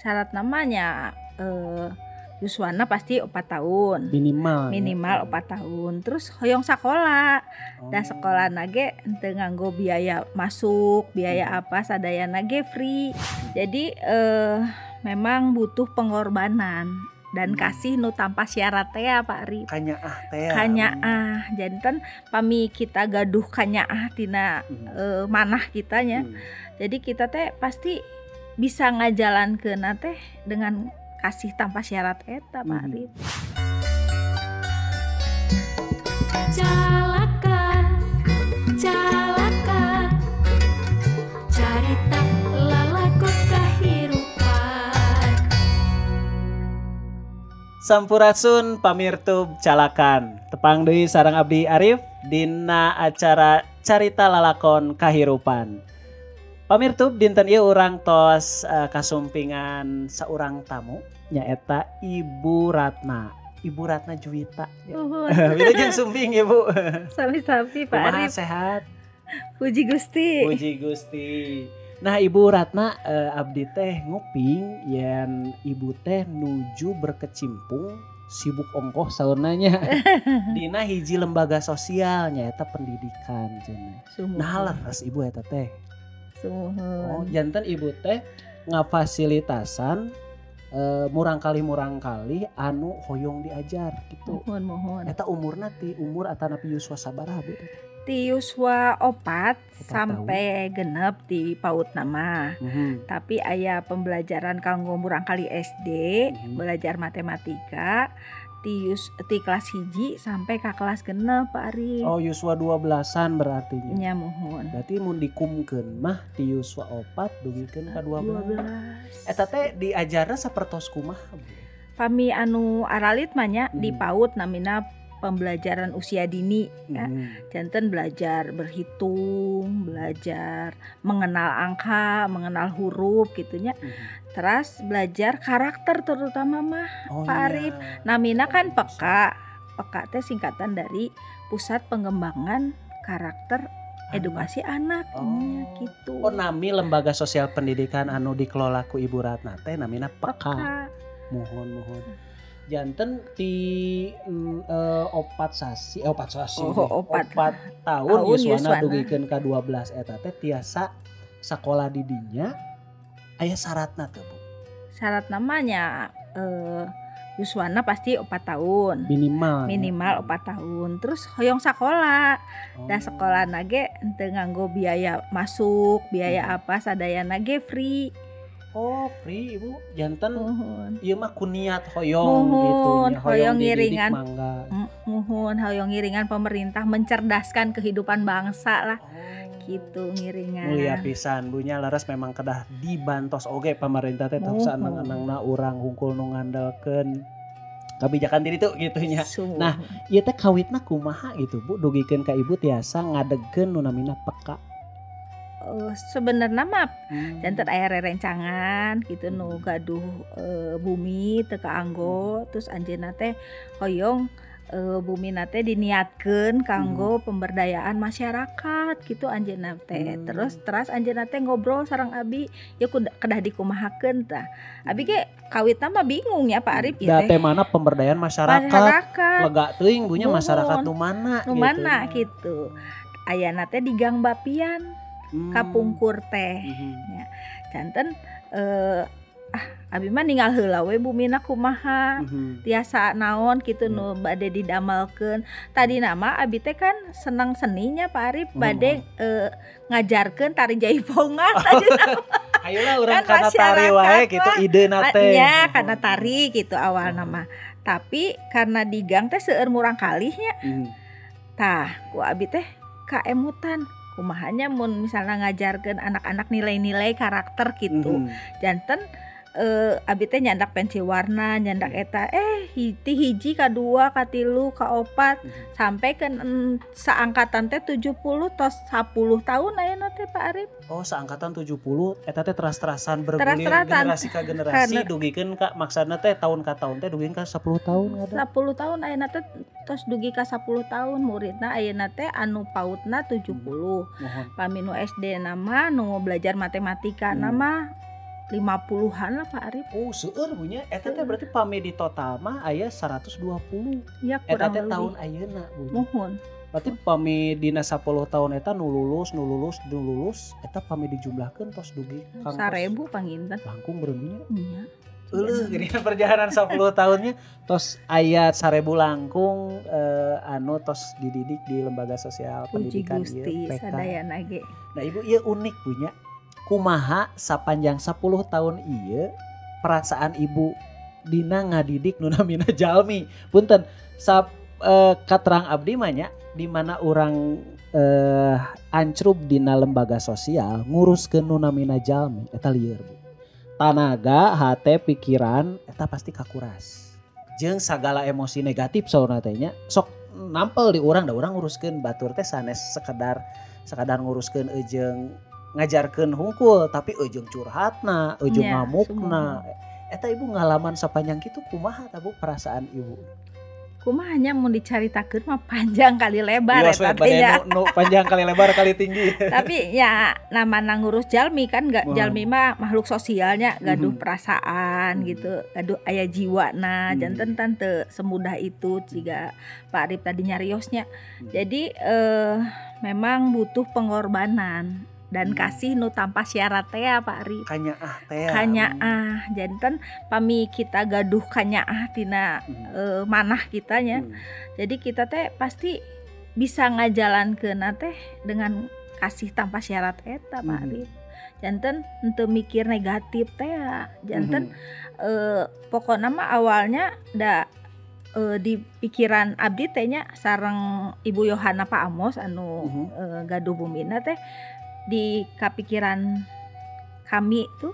Syarat namanya yuswana pasti 4 tahun. Minimal 4 tahun. Terus hoyong sekolah. Da sekolah nage henteu nganggo biaya masuk, biaya apa sadayana ge free. Jadi memang butuh pengorbanan dan kasih nu tanpa syarat teh Pak Arif. Kanyaah teh. Kanyaah. Janten pami kita gaduh kanyaah tina manah kitanya. Jadi kita teh pasti bisa ngajalankeun teh dengan kasih tanpa syarat eta Pak Arif. Calaka carita lalako kahirupan. Sampurasun pamirtub calakan. Tepang deui sareng abdi Arif dina acara carita lalakon kahirupan. Pamirtub dinten ieu urang tos kasumpingan saurang tamu nyaeta Ibu Ratna. Ibu Ratna Juwita. Wilujeng sumping Ibu. Sami-sami Pak Arif. Sehat. Puji Gusti. Puji Gusti. Nah Ibu Ratna abdi teh nguping yen Ibu teh nuju berkecimpung sibuk ongkoh saurnanya dina hiji lembaga sosial nyaeta pendidikan cenah. Nah leres Ibu eta teh. Oh, janten Ibu teh ngafasilitasan murang kali anu hoyong diajar gitu. Mohon. Eta umurna ti umur atanapi yuswa sabaraha Bu? Ti yuswa 4 sampai genep di PAUD nama. Tapi aya pembelajaran kanggo murang kali SD, belajar matematika ti kelas hiji sampai ke kelas genep Pak Arif. Oh yuswa 12-an berartinya. Nya mohon. Berarti mun dikumkeun mah ti yuswa 4 dugikeun ka 12. Eta teh diajarna sapertos kumaha? Pami anu aralit mah nya di PAUD namina pembelajaran usia dini ya. Janten belajar berhitung, belajar mengenal angka, mengenal huruf gitunya. Terus belajar karakter terutama mah Pak Arif. Namina kan PEKA. PEKA teh singkatan dari Pusat Pengembangan Karakter Edukasi Anak gitu. Oh nami lembaga sosial pendidikan anu dikelola ku Ibu Ratna teh namina PEKA. Mohon. Janten ti 4 tahun yuswana dugikeun ka 12 eta teh tiasa sakola di dinya aya syaratna teh Bu? Syarat namanya yuswana pasti 4 tahun. Minimal 4 tahun. Terus hoyong sekolah. Da sekolah nage henteu nganggo biaya masuk, biaya apa sadayana ge free. Oh free Ibu, janten ieu mah kuniat hoyong gitu nya, hoyong ngiringan hoyong ngiringan pemerintah mencerdaskan kehidupan bangsa lah. Gitu ngiringan. Mulia pisan Bu nya leres memang kedah dibantos oge pemerintah teh tos anang-anangna urang hungkul nu ngandelkeun kabijakan diri tuh gitu nya. Nah, ieu teh kawitna kumaha gitu Bu dugikeun ka Ibu tiasa ngadegkeun nu namina PEKA. Sebenarnya mah janten aya rerencangan gitu nu gaduh bumi teu kaanggo terus anjeunna teh hoyong bumina teh diniatkeun kanggo pemberdayaan masyarakat gitu anjeunna teh. Terus anjeunna teh ngobrol sareng abi ya kedah dikumahakeun tah. Abi ge kawitna mah bingung ya Pak Arif da teh mana pemberdayaan masyarakat. Lega teuing Bu nya masyarakat nu mana gitu. Ayana teh di Gang Bapian. Kapungkur teh ya. Janten abi mah ninggal heula we bumina kumaha tiasa naon kitu nu bade didamelkeun. Tadi nama abi teh kan senang seninya Pak Arif bade ngajarkeun tari jaipongan tadi nama. Ayolah urang kana tari wae gitu ideuna teh. Nya kana tari gitu awal nama. Tapi karena di gang teh seueur murang kalihnya. Tah ku abi teh kaemutan kumahanya mun misalnya ngajarkeun anak-anak nilai-nilai karakter gitu. Janten abi teh nyandak pensil warna, nyandak eta ti hiji ka 2 ka 3 ka 4 sampai ke saangkatan teh 70 tos 10 tahun ayeuna teh Pak Arif. Oh, saangkatan 70 eta teh teras-terasan bergulir generasi ka generasi dugikeun ka maksudna teh tahun ka tahun teh dugikeun ka 10 tahun ada. 10 tahun ayeuna teh tos dugi ka 10 tahun muridna ayeuna teh anu pautna 70. Pami nu SD nama nu belajar matematika nama 50-an lah Pak Arif. Oh seueur punya eta teh berarti pami di total mah aya 120. Ya Eta kurang teh lebih. tahun ayeuna punya. Mohon. Berarti pami dina 10 tahun eta nu lulus eta pami dijumlahkeun tos dugi kang 1000 panginten. langkung bereunya. Iya. Jadi perjalanan 10 tahunnya tos aya 1000 langkung anu tos dididik di lembaga sosial Puji pendidikan Gusti ieu PK. sadayana ge. Nah ibu ieu unik punya kumaha sapanjang 10 tahun ieu perasaan ibu dina ngadidik nu namina jalmi. Punten katerang abdi mah nya di mana orang ancrub dina lembaga sosial nguruskeun nu namina jalmi eta lieur Bu. Tanaga, hate, pikiran eta pasti kakuras. Jeung sagala emosi negatif saurna teh nya sok nampel di urang da urang nguruskeun batur teh sanes sekadar nguruskeun jeung ngajarkeun hungkul tapi jeung curhatna, jeung Ya, ngamukna. Eta ibu ngalaman sapanjang kitu kumaha ta Bu perasaan ibu? Kumaha nya mun dicaritakeun mah panjang kali lebar Iya, eta bade teh ya. nu panjang kali lebar kali tinggi. Tapi ya namana ngurus jalmi kan Wah. jalmi mah makhluk sosialnya gaduh Mhm. perasaan gitu, gaduh aya jiwana, Mhm. janten tante semudah itu jika Pak Arif tadi nyariosnya. Jadi memang butuh pengorbanan dan kasih nu tanpa syarat teh ya Pak Arif. Kanyaah teh. Kanyaah, janten pami kita gaduh kanyaah tina manah kitanya. Jadi kita teh pasti bisa ngajalankeun teh dengan kasih tanpa syarat eta Pak Arif. Janten henteu mikir negatif teh ya. Janten pokokna mah awalnya da di pikiran abdi teh nya sareng Ibu Yohana Pak Amos anu gaduh bumina teh di kapikiran kami tuh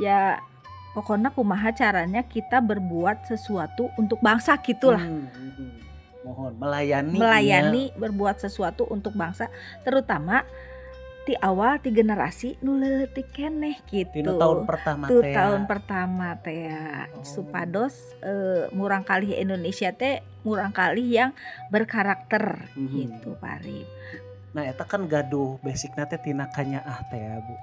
ya pokoknya kumaha caranya kita berbuat sesuatu untuk bangsa gitulah. Mohon melayani berbuat sesuatu untuk bangsa, terutama di awal di generasi nu leutik keneh gitu. Tinu tahun pertama Tuh teh. tahun pertama teh ya. Supados murang kalih Indonesia teh murang kalih yang berkarakter gitu Pak Arif. Nah eta kan gaduh basicna teh tina kanyaah teh ya Bu.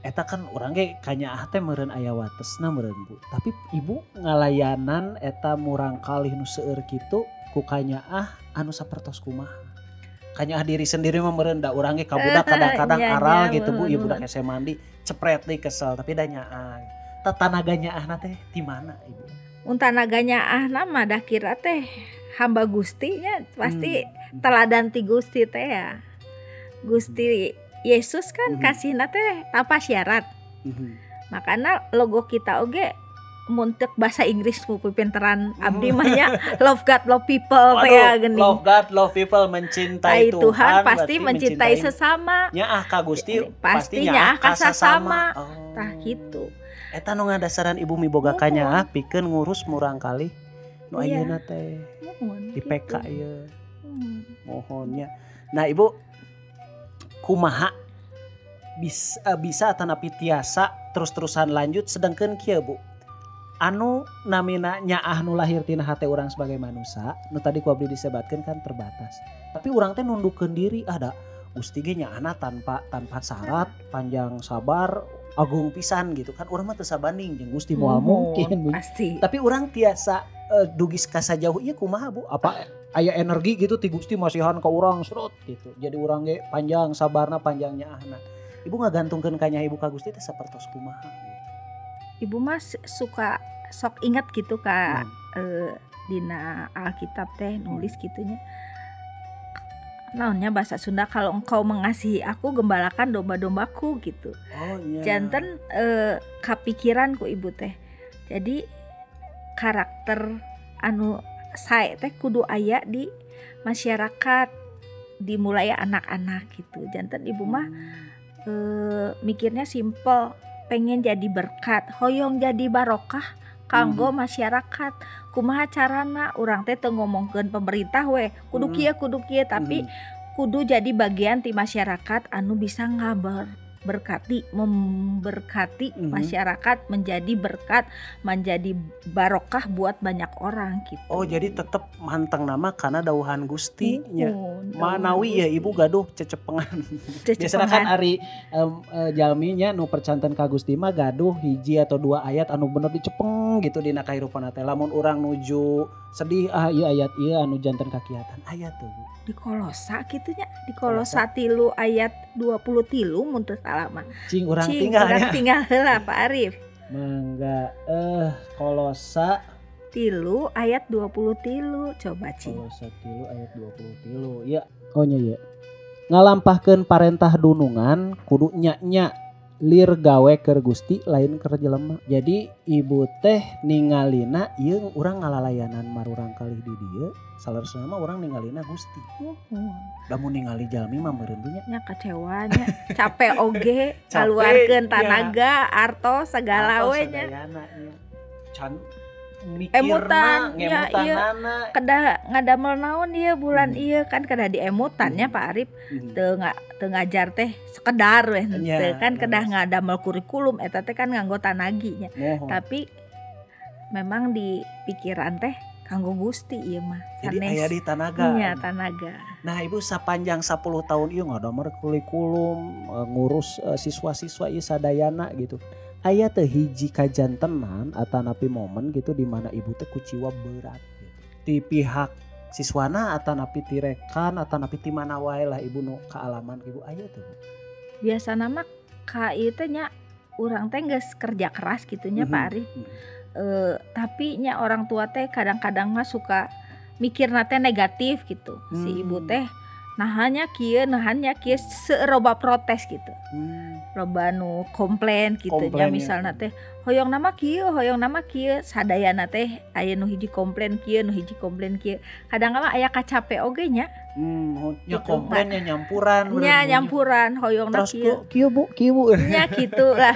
Eta kan urang ge kanyaah teh meureun aya watesna meureun Bu. Tapi ibu ngalayanan eta murang kalih nu seueur kitu ku kanyaah anu sapertos kumaha. Kanyaah diri sendiri mah meureun da urang ge kabudak kadang-kadang aral gitu Bu, ieu budak hese mandi cepret deui kesel tapi da nyaah. Tatanaga nyaahna teh di mana Ibu? Mun tanaga nyaahna mah da kira teh hamba Gusti nya pasti teladan ti Gusti teh ya. Gusti Yesus kan kasihna teh tanpa syarat. Makanya logo kita oge mun teu bahasa Inggris mu pinteran abdi mah nya love God love people teh ya geuning. Love God love people mencintai Tuhan berarti pasti mencintai sesama. Nyaah ka Gusti Pasti nyaah ka sesama. Oh. Tah gitu. Eta nu ngadasaran ibu miboga kanyaah pikeun ngurus murang kalih nu Iya. ayeuna teh Mohon di gitu. PK ieu. Mohonnya. Nah ibu kumaha bisa tanapi tiasa terus-terusan lanjut sedangkeun kieu Bu anu namina nyaah nu lahir tina hate urang sebagai manusia nu tadi ku abdi disebatkeun kan terbatas tapi urang teh nundukkeun diri ada Gusti ge nyaahna tanpa syarat panjang sabar agung pisan gitu kan urang mah teu sabanding jeung Gusti moal mungkin Bu. Pasti. Tapi urang tiasa dugis ka sajauh ieu kumaha Bu apa aya energi gitu ti Gusti masihan ka urang serut gitu. Jadi urang ge panjang sabarna panjang nyaahna. Ibu ngagantungkeun ka nyaah ibu ka Gusti teh sapertos kumaha gitu. Ibu mas suka sok ingat gitu ka dina Alkitab teh nulis gitunya. Naonnya bahasa Sunda kalau engkau mengasihi aku gembalakan domba-dombaku gitu. Oh iya. Janten kapikiran ku ibu teh. Jadi karakter anu sae teh kudu aya di masyarakat dimulai anak-anak gitu. Janten ibu mah mikirnya simple, pengen jadi berkat, hoyong jadi barokah kanggo masyarakat. Kumaha carana urang teh teu ngomongkeun pemerintah we kudu kieu tapi kudu jadi bagian ti masyarakat anu bisa memberkati masyarakat, menjadi berkat, menjadi barokah buat banyak orang gitu. Oh jadi tetap manteng nama karena dauhan Gusti nya. Dauhan Manawi ya Gusti. ibu gaduh cecepengan. Biasanya kan ari jalminya nu percanten ka Gusti mah gaduh hiji atau 2 ayat anu bener dicepeng gitu dina kahirupan teh. Lamun urang nuju sedih ieu ayat ieu anu janten kakiatan ayat tuh Bu. Di Kolosa gitunya, di Kolosa 3 ayat 23 mun teu salah mah. Cing urang Cing, tinggal urang ya. tinggal heula Pak Arif. Mangga Kolosa 3 ayat 23 coba Cing. Kolosa 3 ayat 23 ya. Oh nya ya. Ngalampahkeun parentah dunungan kudu nya lir gawe keur Gusti lain keur jelema. Jadi ibu teh ningalina ieu urang ngalalayanan marurang kalih di dieu salerusna mah urang ningalina Gusti. Da mun ningali jalmi mah meureun nya. Nya kecewanya, capek oge, Capek, kaluarkeun ya. tanaga, arto segala we nya. Can Emutan, mikirna ya, iya. ngemutanana. Kedah ngadamel naon ieu bulan ieu kan kedah diemutannya Pak Arif. Teu ngajar teh sekedar weh Ya, teu kan kedah beres. ngadamel kurikulum eta teh kan nganggo tanaginya. Mohon. Tapi memang di pikiran teh kanggo Gusti ieu mah. Jadi Sanes aya di tanaga. nya tanaga. Nah ibu sapanjang 10 tahun ieu ngadamel kurikulum ngurus siswa-siswa ieu sadayana gitu. Aya teh hiji kajantenan atanapi momen gitu di mana ibu teh kuciwa berat gitu. Di pihak siswana atanapi ti rekan atanapi ti mana wae lah ibu nu kaalaman ibu aya tuh. Biasa nama ka ieu teh nya urang teh geus kerja keras gitunya Pak Arif. Tapi nya orang tua teh kadang-kadang mah suka mikirna teh negatif gitu. Si ibu teh nahannya kieu seroba protes gitu. Loba nu komplain gitu nya Komplain, misalna teh hoyong nama kieu sadayana teh aya nu hiji komplain kieu nu hiji komplain kieu. Kadang mah aya kacape oge nya. Nya Gitu, komplainnya nyampuran. Nya nyampuran hoyongna Terus kieu. kieu bu. Nya gitu lah.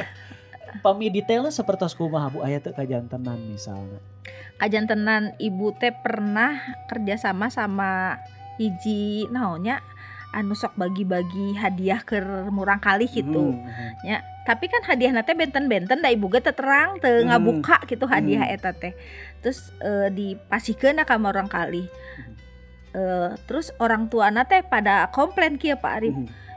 Pami detailnya seperti kumaha bu aya teh kajantenan misalnya. Kajantenan ibu teh pernah kerjasama sama hiji naonnya anu sok bagi-bagi hadiah ke murang kali gitu. Ya, tapi kan hadiah teh benten-benten da ibu ge teu terang teu ngabuka gitu hadiah eta teh. Terus dipasikeun ka murang kali. Terus orang tuana teh pada komplain kieu Pak Arif.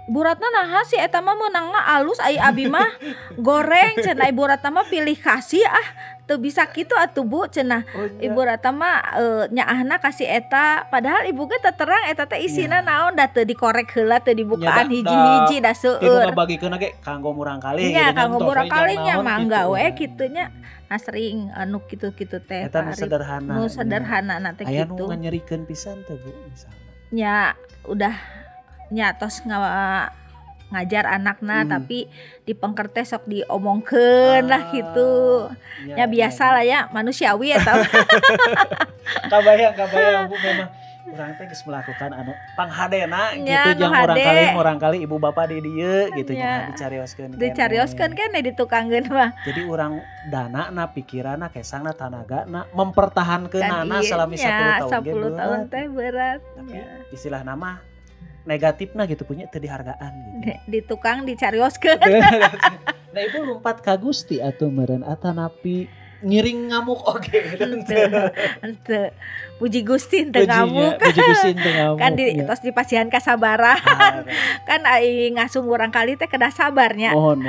Ibu Ratna naha si eta mah meunangna alus ai abi mah goreng cenah Ibu Ratna mah pilih kasih teu bisa kitu atuh Bu cenah. Ibu Ratna mah nyaahna kasih eta padahal ibu ge teu terang eta teh isina naon da teu dikorek heula teu dibukaan hiji-hiji da seueur. Kitu ngabagikeun ge kanggo murang kali. Nya kanggo murang kali nya mangga we gitu. kitu nya. Nah sering anu kitu-kitu teh Eta nu Pak Arif. sederhana. Nu sederhana na teh aya nu kitu. nganyerikeun pisan teh Bu misalnya. Nya udah nyatos ngajar anakna tapi dipengker teh sok diomongkeun lah gitu. Ya biasa lah ya manusiawi eta. Kabayang Bu memang urang teh geus melakukan anu panghadena gitu jeung urang kali ibu bapak di dieu gitu nya dicarioskeun. Dicarioskeun keneh ditukangkeun mah. Jadi urang danana pikiranna kesangna tanagana mempertahankeunana salami 10 tahun 10 tahun teh berat. Tapi istilah nama negatifna gitu punya teu dihargaan gitu. Di tukang dicarioskeun. Nah ibu lompat ka Gusti atuh meureun atanapi ngiring ngamuk oge Henteu. Puji Gusti teu ngamuk. Puji Gusti teu ngamuk. Kan tos dipasihan kasabaran. Kan ai ngasuh urang kali teh kedah sabarnya. Mohon.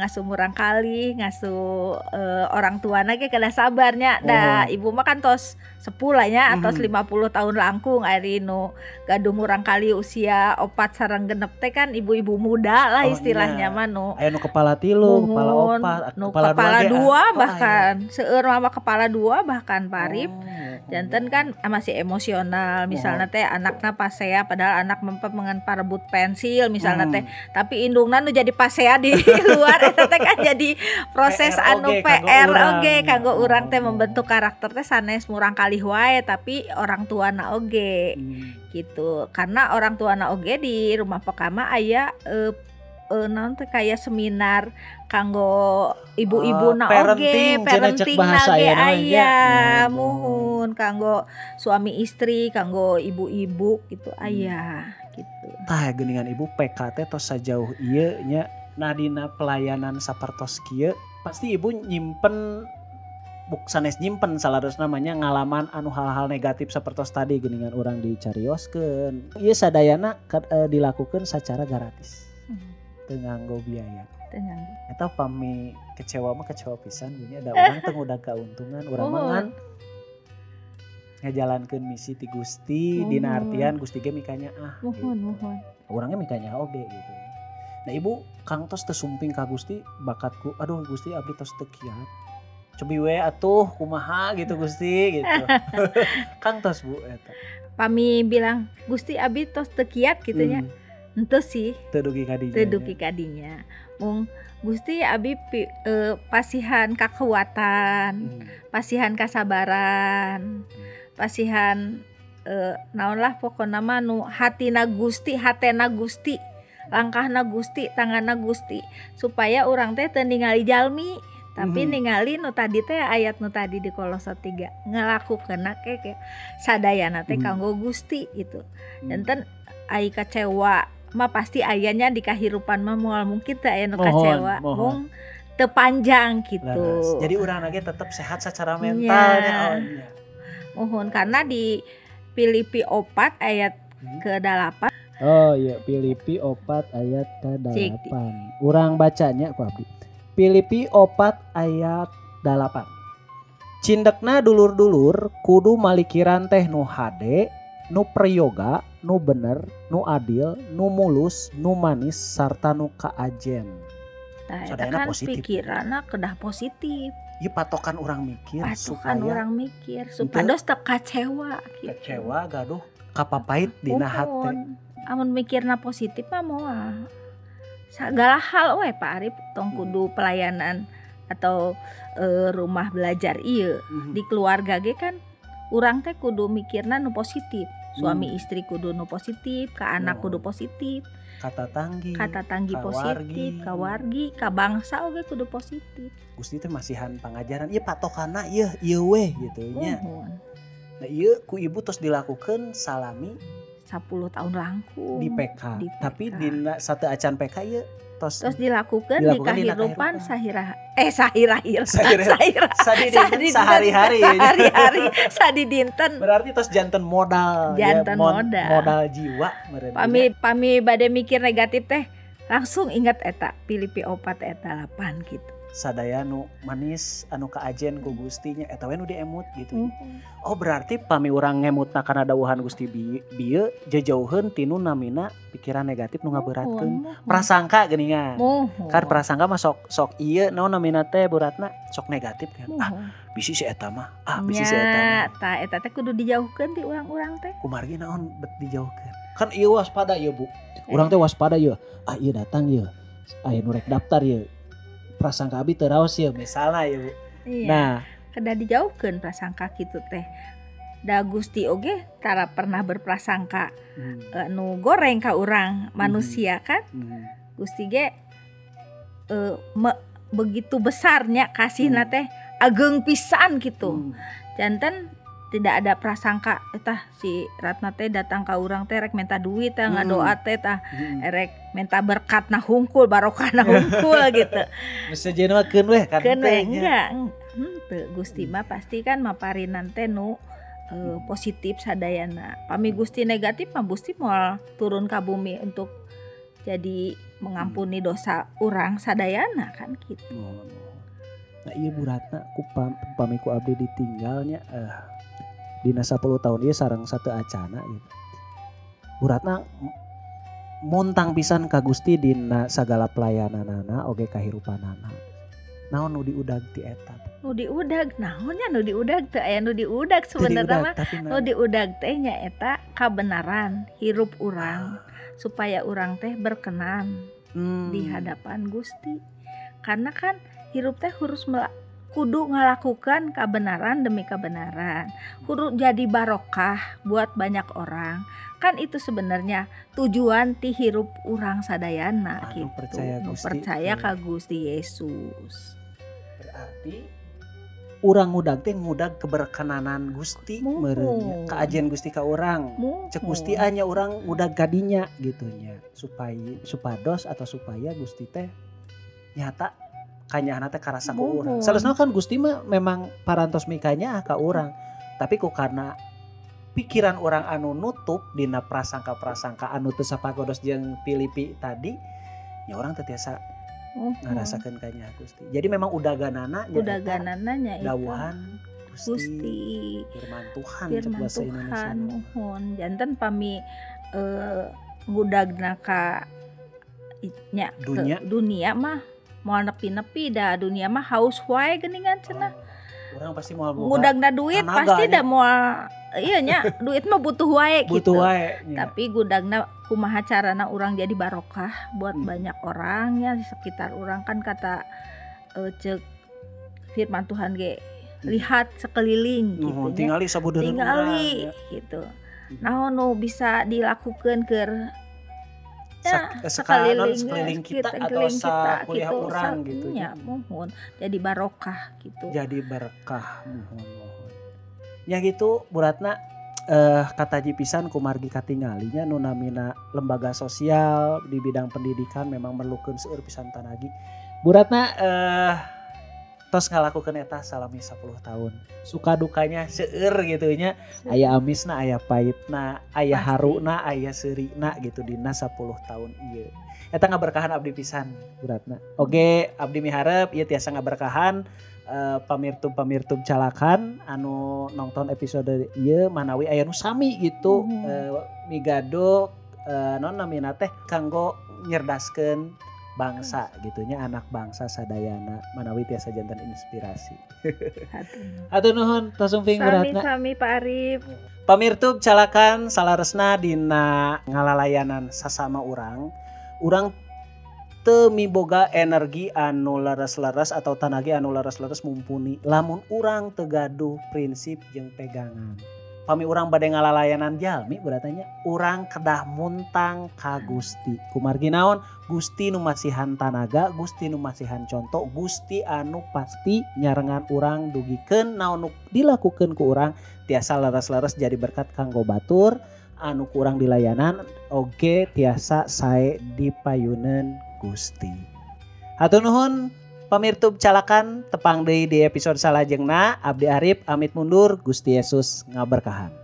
Ngasuh urang kali, ngasuh orang tuana ge kedah sabarnya. Da ibu mah kan tos sepuh lah nya atos 50 tahun langkung ari nu gaduh urang kali usia 4 sareng genep teh kan ibu-ibu muda lah istilahnya mah nu. Aya nu kepala 3, kepala 4, kepala 2 bahkan seueur mah kepala 2 bahkan Pak Arif. Janten kan masih emosional misalnya teh anakna pasea padahal anak mengan parebut pensil misalnya teh tapi indungna nu jadi pasea di luar eta teh kan jadi proses PR oge kanggo urang teh membentuk karakter teh sanes murang kalih wae tapi orang tuana oge gitu karena orang tuana oge di rumah Pekama aya naon teh kayak seminar kanggo ibu-ibu na oge parenting nage aya muhun kanggo suami istri kanggo ibu-ibu gitu aya gitu. Tah geuningan ibu PKT tos sajauh ieu nya Nah dina pelayanan sapertos kieu pasti ibu nyimpen sanes nyimpen salarus namanya ngalaman anu hal-hal negatif sapertos tadi geuningan urang dicarioskeun. Ieu sadayana dilakukeun secara gratis. Teu nganggo biaya. Tenang. Eta pami kecewa mah kecewa pisan bunyi ada urang teu udah keuntungan urang mah ngan ngajalankeun misi ti Gusti dina artian Gusti ge mikanya Mohon. urangnya mikanya oge gitu. Nah ibu Kang tos teu sumping ka Gusti bakatku aduh Gusti abdi tos teu kiat. Cobi we atuh kumaha gitu Gusti gitu. Kang tos Bu eta. Pami bilang Gusti abi tos teu kiat gitu nya. Henteu sih. Teu dugi kadinya. Teu dugi kadinya. Mung Gusti abi pasihan kakuatan, pasihan kasabaran, pasihan naon lah pokona mah nu hatina Gusti, hatena Gusti, langkahna Gusti, tanganna Gusti supaya urang teh teu ningali jalmi tapi ningali nu tadi teh ayat nu tadi di Kolose 3 ngalakukeunna ke sadayana teh kanggo Gusti gitu. Dan ai kecewa mah pasti ayahnya di kahirupan mah moal mungkin teu aya nu kecewa mung teu panjang gitu. Laras. Jadi urang lagi tetap sehat secara mentalnya. Mohon karena di Filipi 4 ayat ke-8. Oh iya Filipi 4 ayat ke-8. Urang bacanya ku abdi. Filipi 4 ayat 8. Cindekna dulur-dulur kudu malikiran teh nu hade, nu prayoga, nu bener, nu adil, nu mulus, nu manis, sarta nu kaajen. Nah, itu kan pikiranna kedah positif. Ieu patokan orang mikir supados teu kecewa gitu. Kecewa gaduh kapapait dina hate. Amun mikirna positif mah moal. Sagala hal we Pak Arif tong kudu pelayanan atau rumah belajar ieu di keluarga ge kan urang teh kudu mikirna nu positif. Suami istri kudu nu positif, ka anak kudu positif. Kata tanggi positif, ka wargi, ka bangsa oge kudu positif. Gusti teh masihan pangajaran ieu patokanna ieu we gitu nya. Nah ieu ku ibu tos dilakukeun salami 10 tahun langkung di PK. Tapi dina sateu acan PK ieu tos dilakukeun di kahirupan sahari-hari sadi dinten berarti tos janten modal modal jiwa pami bade mikir negatif teh langsung ingat eta Filipi 4 eta 8 gitu sadaya nu manis anu kaajen ku Gustinya eta we nu diemut gitu. Oh berarti pami urang ngemutna kana dawuhan Gusti bieu jejauheun tinu namina pikiran negatif nu ngaberatkeun prasangka geuningan. Kan prasangka mah sok ieu naon namina teh beratna sok negatif kan. Bisi si eta mah. Bisi si eta mah. Tah eta teh kudu dijauhkeun ti urang-urang teh. Kumargi naon bet dijauhkeun. Kan ieu waspada ieu Bu. Urang teh waspada ieu. Ieu datang ieu. Aya nu rek daftar ieu. Prasangka abi teu raos ya misalna ya Bu. Iya. Nah, kedah dijauhkeun prasangka kitu teh. Da Gusti oge tara pernah berprasangka nu goreng ka urang manusia kan. Gusti ge begitu besarnya kasihna teh ageung pisan gitu. Janten tidak ada prasangka eta si Ratna teh datang ka urang teh rek minta duit teh ngadoa teh tah rek minta berkatna hungkul barokahna hungkul gitu. Mesti jenema keun weh kan teh enggak. Teu Gusti mah pasti kan maparinan teh nu positif sadayana. Pami Gusti negatif mah Gusti moal turun ka bumi untuk jadi mengampuni dosa urang sadayana kan gitu. Nah ieu Bu Ratna ku pami ku abdi ditinggalnya dina 10 tahun ieu sareng satu acana gitu. Bu Ratna montang pisan ka Gusti dina sagala pelayananana oge kahirupanana. Naon nu diudag ti eta? Nu diudag naonnya nu diudag teu aya nu diudag sebenarnya mah. Nu diudag teh nya eta kabenaran hirup urang supaya urang teh berkenan di hadapan Gusti. Karena kan hirup teh harus kudu ngalakukan kebenaran demi kebenaran, kudu jadi barokah buat banyak orang. Kan itu sebenarnya tujuan ti hirup urang sadayana gitu. Percaya ka Gusti Yesus. Berarti urang ngudag teh ngudag keberkenanan Gusti meureunnya. Kaajian Gusti ka urang. Cek Gusti anya urang ngudag kadinya gitunya. Supaya supados atau supaya Gusti teh nyata kanyana teh karasa ku urang. Muhun. Salesna kan Gusti mah memang parantos mikanya ka urang. Tapi ku karena pikiran orang anu nutup dina prasangka-prasangka anu teu sapagodos jeung Pilipi tadi, ya orang teu tiasa ngarasakeun kanya Gusti. Jadi memang udaganana nya dawuhan Gusti firman Tuhan cek firman bahasa Indonesia. Tuhan mohon janten pami ngudagna ka nya Dunya. ke dunia mah moal nepi-nepi dah dunia mah haus wae geuningan cenah. Orang pasti moal boga Ngudagna duit tenaga pasti nya. dah moal iya nya duit mah butuh wae gitu. butuh wae nya. Tapi gudagna kumaha carana urang jadi barokah buat banyak orang ya di sekitar urang kan kata cek firman Tuhan ge lihat sekeliling gitu nya. Tingali sabudeureun Tingali urang, gitu. Naon nu bisa dilakukeun keur sekeliling kita atau sakuliah gitu, urang gitu nya mohon jadi barokah gitu. Jadi berkah mohon. Ya gitu Bu Ratna kataji pisan kumargi katinggalinya nu namina lembaga sosial di bidang pendidikan memang merlukeun seueur pisan tanagi. Bu Ratna tos ngalakukeun eta salami 10 tahun. Suka dukanya seueur gitu nya. Aya amisna, aya pahitna, aya haruna, aya seurina gitu dina 10 tahun ieu. Eta ngaberkahan abdi pisan Bu Ratna. Oge abdi miharep ieu tiasa ngaberkahan pamirtub calakan anu nonton episode ieu manawi aya nu sami gitu migado non namina teh kanggo nyerdaskeun bangsa gitunya anak bangsa sadayana manawi tiasa janten inspirasi. Hatur nuhun tos umping Bu Ratna. Sami Pak Arif. Pamirtub calakan salaresna dina ngalalayanan sasama urang. Urang teu miboga energi anu leres-leres atau tanaga anu leres-leres mumpuni lamun urang teu gaduh prinsip jeung pegangan. Pami urang bade ngalalayanan jalmi beratanya urang kedah muntang ka Gusti. Kumargi naon? Gusti nu masihan tanaga, Gusti nu masihan contoh, Gusti anu pasti nyarengan urang dugikeun naon nu dilakukeun ku urang tiasa leres-leres jadi berkat kanggo batur anu ku urang dilayanan oge tiasa sae dipayuneun Gusti. Hatur nuhun pamirtub calakan tepang deui di episode salajengna. Abdi Arif amit mundur. Gusti Yesus ngaberkahan.